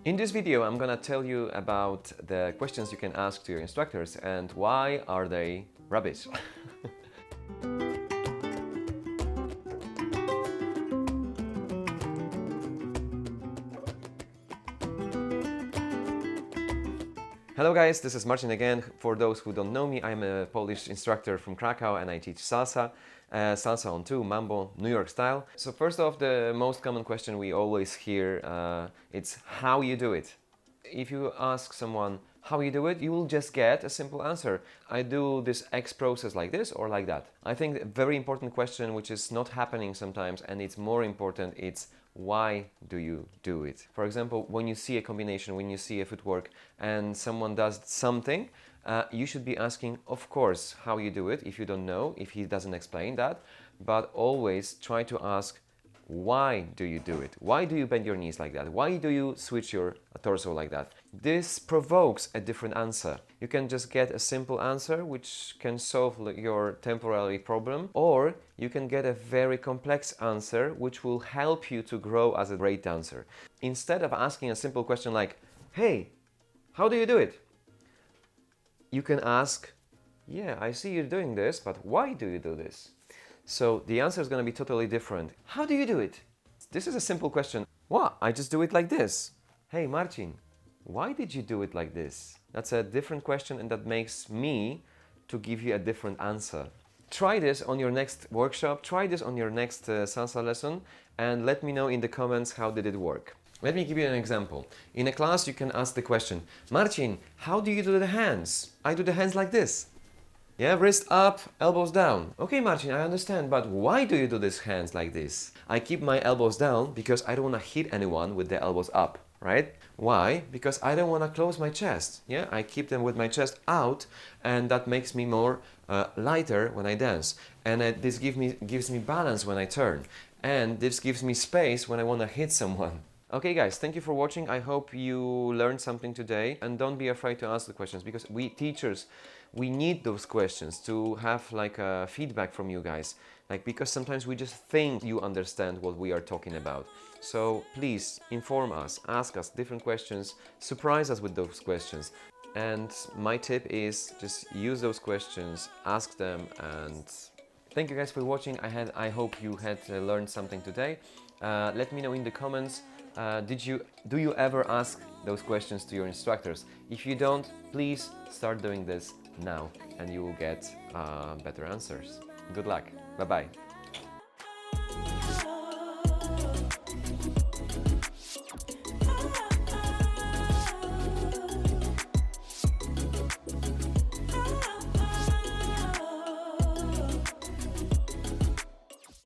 In this video, I'm gonna tell you about the questions you can ask to your instructors and why are they rubbish. Hello guys, this is Marcin again. For those who don't know me, I'm a Polish instructor from Kraków and I teach salsa. Salsa on 2, mambo, New York style. So first off, the most common question we always hear, it's how you do it. If you ask someone how you do it, you will just get a simple answer. I do this X process like this or like that. I think a very important question which is not happening sometimes and it's more important, it's why do you do it? For example, when you see a combination, when you see a footwork and someone does something, you should be asking, of course, how you do it if you don't know, if he doesn't explain that, but always try to ask, why do you do it? Why do you bend your knees like that? Why do you switch your torso like that? This provokes a different answer. You can just get a simple answer which can solve your temporary problem, or you can get a very complex answer which will help you to grow as a great dancer. Instead of asking a simple question like, hey, how do you do it? You can ask, yeah, I see you doing this, but why do you do this? So the answer is going to be totally different. How do you do it? This is a simple question. What? I just do it like this. Hey, Marcin, why did you do it like this? That's a different question and that makes me to give you a different answer. Try this on your next workshop, try this on your next salsa lesson and let me know in the comments how did it work. Let me give you an example. In a class you can ask the question, Marcin, how do you do the hands? I do the hands like this. Yeah, wrist up, elbows down. Okay, Marcin, I understand, but why do you do these hands like this? I keep my elbows down because I don't want to hit anyone with the elbows up, right? Why? Because I don't want to close my chest. Yeah, I keep them with my chest out and that makes me more lighter when I dance. And this gives me balance when I turn. And this gives me space when I want to hit someone. Okay guys, thank you for watching. I hope you learned something today and don't be afraid to ask the questions because we teachers, we need those questions to have like a feedback from you guys. Like because sometimes we just think you understand what we are talking about. So please inform us, ask us different questions, surprise us with those questions. And my tip is just use those questions, ask them and thank you guys for watching. I hope you had learned something today. Let me know in the comments. Do you ever ask those questions to your instructors? If you don't, please start doing this now and you will get better answers. Good luck. Bye-bye.